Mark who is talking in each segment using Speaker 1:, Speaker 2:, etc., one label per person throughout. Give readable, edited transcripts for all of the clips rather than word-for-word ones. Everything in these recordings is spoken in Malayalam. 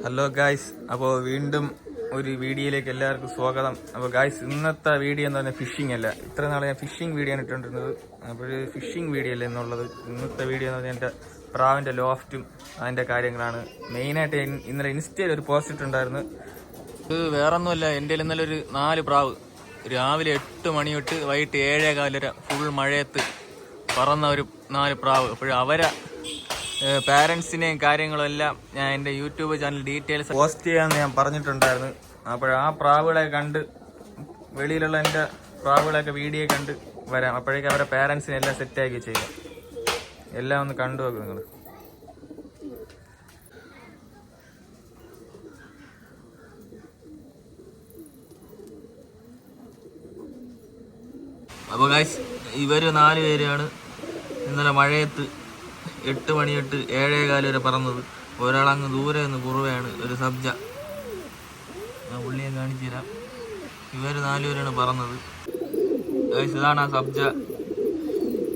Speaker 1: ഹലോ ഗായ്സ്, അപ്പോൾ വീണ്ടും ഒരു വീഡിയോയിലേക്ക് എല്ലാവർക്കും സ്വാഗതം. അപ്പോൾ ഗായ്സ്, ഇന്നത്തെ വീഡിയോ എന്ന് പറഞ്ഞാൽ ഫിഷിംഗ് അല്ല. ഇത്ര നാളെ ഞാൻ ഫിഷിംഗ് വീഡിയോ ആണ് ഇട്ടുകൊണ്ടിരുന്നത്. അപ്പോൾ ഒരു ഫിഷിംഗ് വീഡിയോ അല്ല എന്നുള്ളത്. ഇന്നത്തെ വീഡിയോ എന്ന് പറഞ്ഞാൽ എൻ്റെ പ്രാവിൻ്റെ ലോഫ്റ്റും അതിൻ്റെ കാര്യങ്ങളാണ്. മെയിനായിട്ട് ഇന്നലെ ഇൻസ്റ്റയിൽ ഒരു പോസ്റ്റ് ഇട്ടുണ്ടായിരുന്നു. ഇത് വേറൊന്നുമല്ല, എൻ്റെ ഇന്നലെ ഒരു 4 പ്രാവ് രാവിലെ 8 മണി തൊട്ട് വൈകിട്ട് 7:15 വരെ ഫുൾ മഴയത്ത് പറന്ന ഒരു 4 പ്രാവ്. അപ്പോൾ അവരെ പാരൻസിനെയും കാര്യങ്ങളും എല്ലാം ഞാൻ എൻ്റെ യൂട്യൂബ് ചാനൽ ഡീറ്റെയിൽസ് പോസ്റ്റ് ചെയ്യാമെന്ന് ഞാൻ പറഞ്ഞിട്ടുണ്ടായിരുന്നു. അപ്പോൾ ആ പ്രാവുകളെ കണ്ട് വെളിയിലുള്ള എൻ്റെ പ്രാവുകളെയൊക്കെ വീഡിയോ കണ്ട് വരാം. അപ്പോഴേക്കും അവരുടെ പാരൻസിനെ എല്ലാം സെറ്റാക്കി ചെയ്യാം. എല്ലാം ഒന്ന് കണ്ടു നോക്കും നിങ്ങൾ. അപ്പോൾ ഗൈസ്, ഇവർ 4 പേരാണ് ഇന്നലെ മഴയത്ത് 8 മണി തൊട്ട് 7:15 വരെ പറന്നത്. ഒരാളങ്ങ് ദൂരെ നിന്ന് കുറുവയാണ്, ഒരു സബ്ജ. ഞാൻ പുള്ളിയെ കാണിച്ചു തരാം. ഇവർ 4 പേരാണ് പറന്നത്. ഗൈസ്, ഇതാണ് ആ സബ്ജ.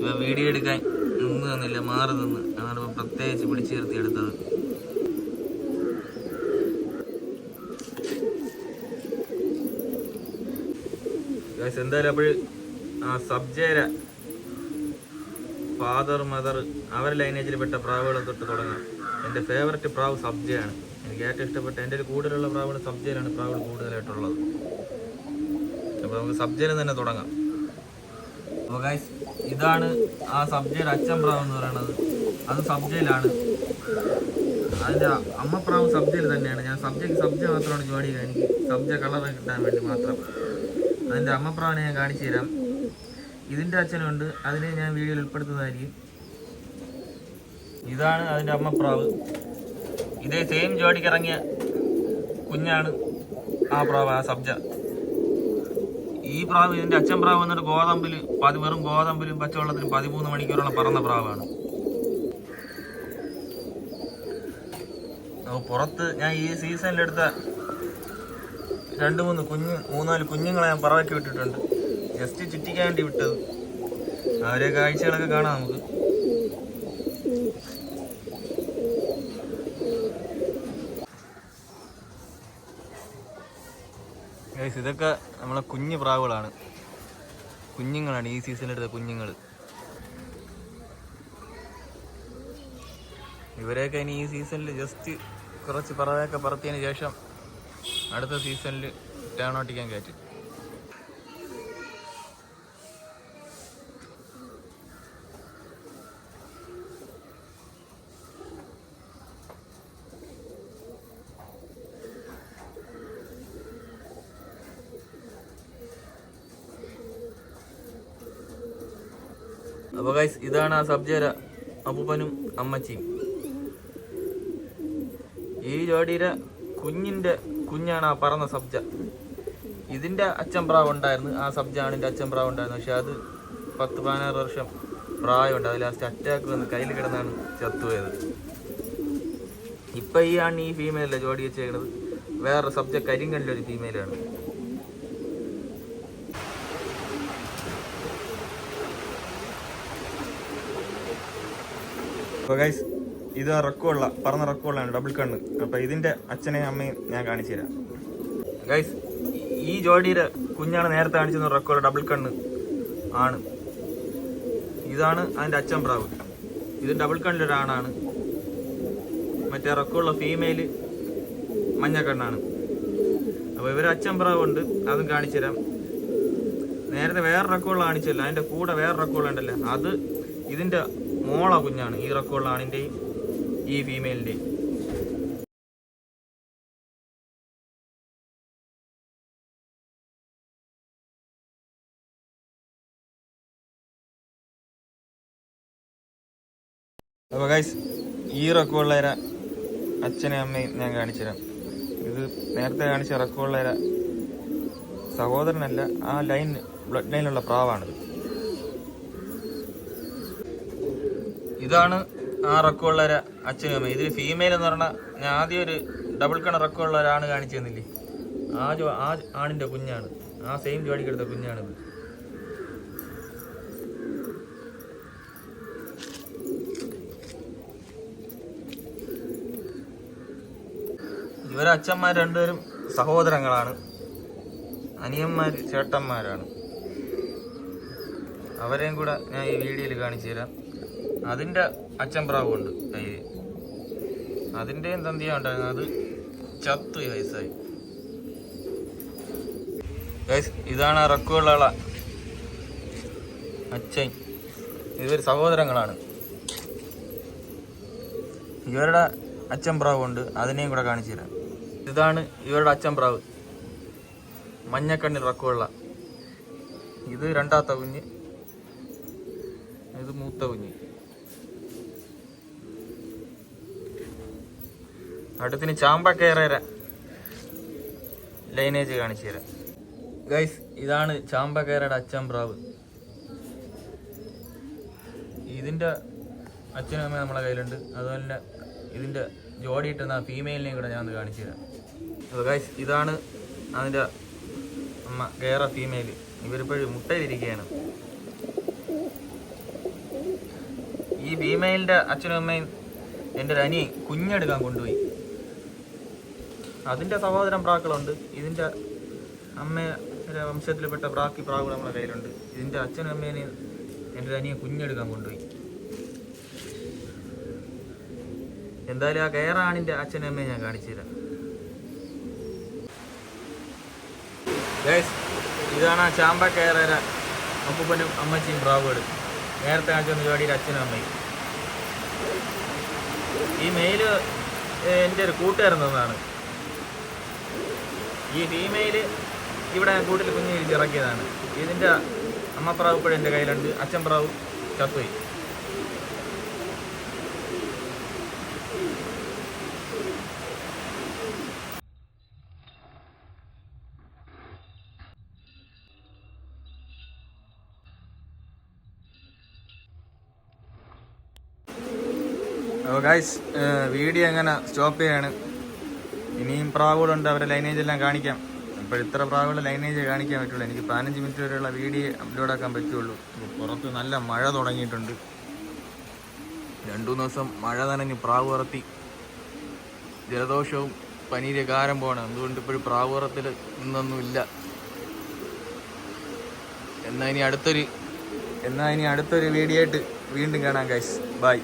Speaker 1: ഇവ വീഡിയോ എടുക്കാൻ നിന്ന് തന്നില്ല, മാറി നിന്ന്. അതാണ് ഇപ്പം പ്രത്യേകിച്ച് പിടിച്ചു നിർത്തി എടുത്തത്. ഗൈസ്, എന്തായാലും അപ്പോൾ ആ സബ്ജയുടെ ഫാദർ മദർ അവരുടെ ലൈനേജിൽ പെട്ട പ്രാവുകളെ തൊട്ട് തുടങ്ങാം. എൻ്റെ ഫേവററ്റ് പ്രാവ് സബ്ജയാണ്. എനിക്ക് ഏറ്റവും ഇഷ്ടപ്പെട്ട എൻ്റെ കൂടുതലുള്ള പ്രാവുകൾ സബ്ജയിലാണ് പ്രാവുകൾ കൂടുതലായിട്ടുള്ളത്. അപ്പോൾ നമുക്ക് സബ്ജയിൽ തന്നെ തുടങ്ങാം. അപ്പോൾ ഗൈസ്, ഇതാണ് ആ സബ്ജയുടെ അച്ഛൻ പ്രാവ് എന്ന് പറയുന്നത്. അത് സബ്ജയിലാണ്. അതിൻ്റെ അമ്മപ്രാവ് സബ്ജയിൽ തന്നെയാണ്. ഞാൻ സബ്ജ മാത്രമാണ് ജോലി ചെയ്യുക. എനിക്ക് സബ്ജ കളർ കിട്ടാൻ വേണ്ടി മാത്രം. അതിൻ്റെ അമ്മപ്രാവിനെ ഞാൻ കാണിച്ചു തരാം. ഇതിൻ്റെ അച്ഛനുണ്ട്, അതിനെ ഞാൻ വീഡിയോയിൽ ഉൾപ്പെടുത്തുന്നതായിരിക്കും. ഇതാണ് അതിൻ്റെ അമ്മപ്രാവ്. ഇതേ സെയിം ജോഡിക്ക് ഇറങ്ങിയ കുഞ്ഞാണ് ആ പ്രാവ്, ആ സബ്ജ. ഈ പ്രാവ്, ഇതിൻ്റെ അച്ഛൻ പ്രാവ് വന്നിട്ട് ഗോതമ്പിൽ വെറും ഗോതമ്പിലും പച്ചവെള്ളത്തിലും 13 മണിക്കൂറോളം പറന്ന പ്രാവാണ്. പുറത്ത് ഞാൻ ഈ സീസണിലെടുത്ത 2-3 കുഞ്ഞുങ്ങളെ ഞാൻ പറവയ്ക്ക് വിട്ടിട്ടുണ്ട്. ജസ്റ്റ് ചുറ്റിക്കാൻ വേണ്ടി വിട്ടത്. അവരെ കാഴ്ചകളൊക്കെ കാണാം നമുക്ക്. ഇതൊക്കെ നമ്മളെ കുഞ്ഞു പ്രാവുകളാണ്, കുഞ്ഞുങ്ങളാണ്. ഈ സീസണിലെടുത്ത കുഞ്ഞുങ്ങൾ. ഇവരെയൊക്കെ ഇനി ഈ സീസണിൽ ജസ്റ്റ് കുറച്ച് പറവയൊക്കെ പറത്തിയതിന് ശേഷം അടുത്ത സീസണിൽ ടേൺ ഔട്ടിക്കാൻ കയറ്റും. അപ്പോൾ ഗൈസ്, ഇതാണ് ആ സബ്ജയുടെ അപ്പൂപ്പനും അമ്മച്ചിയും. ഈ ജോഡിയുടെ കുഞ്ഞാണ് ആ പറന്ന സബ്ജ. ഇതിൻ്റെ അച്ഛൻ പ്രാവ് ഉണ്ടായിരുന്നു, ആ സബ്ജാണ് എൻ്റെ അച്ഛൻ പ്രാവ് ഉണ്ടായിരുന്നു. പക്ഷെ അത് 10-16 വർഷം പ്രായമുണ്ട്. അത് ലാസ്റ്റ് അറ്റാക്ക് വന്ന് കയ്യിൽ കിടന്നാണ് ചത്തുപോയത്. ഇപ്പം ഈ ഫീമെയിലല്ല ജോഡി വെച്ചേക്കുന്നത്. വേറെ സബ്ജ കരിങ്കല്ലിലൊരു ഫീമെയിലാണ്. അപ്പോൾ ഗൈസ്, ഇത് പറന്ന റക്കുള്ളതാണ്, ഡബിൾ കണ്ണ്. അപ്പോൾ ഇതിൻ്റെ അച്ഛനെയും അമ്മയും ഞാൻ കാണിച്ചു തരാം. ഗൈസ്, ഈ ജോഡിയുടെ കുഞ്ഞാണ് നേരത്തെ കാണിച്ചിരുന്ന റക്കുള്ള ഡബിൾ കണ്ണ് ആണ്. ഇതാണ് അതിൻ്റെ അച്ഛൻ പ്രാവ്. ഇത് ഡബിൾ കണ്ണിലൊരാണാണ്. മറ്റേ റക്കുള്ള ഫീമെയിൽ മഞ്ഞക്കണ്ണാണ്. അപ്പോൾ ഇവർ അച്ഛൻ പ്രാവുണ്ട്, അതും കാണിച്ചു തരാം. നേരത്തെ വേറെ റക്കുള്ള കാണിച്ചല്ല, അതിൻ്റെ കൂടെ വേറെ റക്കുള്ള ഉണ്ടല്ലോ, അത് ഇതിൻ്റെ മോള കുഞ്ഞാണ്. ഈ റക്കുള്ള ആണിൻ്റെയും ഈ ഫീമെയിലിൻ്റെയും. അപ്പോൾ ഗൈസ്, ഈ റക്കുള്ളവരെ അച്ഛനെയും അമ്മയും ഞാൻ കാണിച്ചുതരാം. ഇത് നേരത്തെ കാണിച്ച റക്കുള്ളവരെ സഹോദരനല്ല, ആ ബ്ലഡ് ലൈനിലുള്ള പ്രാവാണിത്. ഇതാണ് ആ റക്കുള്ളവരെ അച്ഛനും അമ്മയും. ഇത് ഫീമെയിൽ എന്ന് പറഞ്ഞാൽ ഞാൻ ആദ്യം ഒരു ഡബിൾ കണ്ണ റക്കുള്ള ഒരാണ് കാണിച്ചു തന്നില്ലേ, ആ ആണിൻ്റെ കുഞ്ഞാണ്. ആ സെയിം ജോഡിക്കെടുത്ത കുഞ്ഞാണിത്. ഇവരെ അച്ഛന്മാർ രണ്ടുപേരും സഹോദരങ്ങളാണ്, അനിയന്മാർ ചേട്ടന്മാരാണ്. അവരെയും കൂടെ ഞാൻ ഈ വീഡിയോയിൽ കാണിച്ചു തരാം. അതിൻ്റെ അച്ഛൻ പ്രാവുണ്ട് കയ്യിൽ, അതിൻ്റെയും തന്തിയ ഉണ്ടായിരുന്നു, അത് ചത്തു വയസ്സായി. ഇതാണ് ആ റക്കുള്ള അച്ഛൻ. ഇവർ സഹോദരങ്ങളാണ്. ഇവരുടെ അച്ഛൻ പ്രാവുണ്ട്, അതിനെയും കൂടെ കാണിച്ചു തരാം. ഇതാണ് ഇവരുടെ അച്ഛൻ പ്രാവ്, മഞ്ഞക്കണ്ണിൽ റക്കുള്ള. ഇത് രണ്ടാമത്തെ കുഞ്ഞ്, ഇത് മൂത്ത കുഞ്ഞ്. അടുത്തിന് ചാമ്പക്കേറ ലൈനേജ് കാണിച്ചു തരാം. ഗൈസ്, ഇതാണ് ചാമ്പക്കേറയുടെ അച്ഛൻ പ്രാവ്. ഇതിൻ്റെ അച്ഛനും അമ്മയും നമ്മളെ കയ്യിലുണ്ട്. അതുപോലെ തന്നെ ഇതിൻ്റെ ജോഡിയിട്ടുന്ന ഫീമെയിലിനെയും കൂടെ ഞാൻ കാണിച്ചു തരാം. അപ്പോൾ ഗൈസ്, ഇതാണ് അതിൻ്റെ അമ്മ കേറ ഫീമെയിൽ. ഇവരിപ്പോഴും മുട്ടയിലിരിക്കുകയാണ്. ഈ ഫീമെയിലിൻ്റെ അച്ഛനും അമ്മയും എൻ്റെ ഒരു അനിയൻ കുഞ്ഞെടുക്കാൻ കൊണ്ടുപോയി. അതിൻ്റെ സഹോദരൻ പ്രാക്കളുണ്ട്. ഇതിൻ്റെ അമ്മയുടെ വംശത്തിൽപ്പെട്ട പ്രാവുകൾ നമ്മുടെ കയ്യിലുണ്ട്. ഇതിൻ്റെ അച്ഛനും അമ്മേനെ എൻ്റെ ഒരു അനിയൻ കുഞ്ഞെടുക്കാൻ കൊണ്ടുപോയി. എന്തായാലും ആ കയറാണിൻ്റെ അച്ഛനും അമ്മയെ ഞാൻ കാണിച്ചു തരാം. ഇതാണ് ആ ചാമ്പ കയറ അപ്പൂപ്പനും അമ്മച്ചിയും പ്രാവുകൾ. നേരത്തെ കാണിച്ചു ജോഡിയുടെ അച്ഛനും അമ്മയും. ഈ മെയില് എൻ്റെ ഒരു കൂട്ടുകാരൻ തന്നതാണ്. ഈ ഫീമെയില് ഇവിടെ കൂട്ടിൽ കുഞ്ഞ് ഇറക്കിയതാണ്. ഇതിൻ്റെ അമ്മപ്രാവ് ഇപ്പോഴും എൻ്റെ കയ്യിലുണ്ട്, അച്ഛൻ പ്രാവ് ചത്തുപോയി. അപ്പോൾ ഗൈസ്, വീഡിയോ എങ്ങനെ സ്റ്റോപ്പ് ചെയ്യാണ്. ഇനിയും പ്രാവുകളുണ്ട്, അവരുടെ ലൈനേജ് എല്ലാം കാണിക്കാം. അപ്പോൾ ഇത്ര പ്രാവുകളുടെ ലൈനേജ് കാണിക്കാൻ പറ്റുള്ളൂ. എനിക്ക് 15 മിനിറ്റ് വരെയുള്ള വീഡിയോ അപ്ലോഡാക്കാൻ പറ്റുള്ളൂ. അപ്പോൾ പുറത്ത് നല്ല മഴ തുടങ്ങിയിട്ടുണ്ട്. 2-3 ദിവസം മഴ നനഞ്ഞ് പ്രാവ് ഉറത്തി ജലദോഷവും പനിയൊക്കെ ആരംഭമാണ്. അതുകൊണ്ട് ഇപ്പോഴും പ്രാവ് ഉറത്തിൽ ഇന്നൊന്നുമില്ല. എന്നാൽ ഇനി അടുത്തൊരു വീഡിയോ ആയിട്ട് വീണ്ടും കാണാം ഗൈസ്. ബൈ.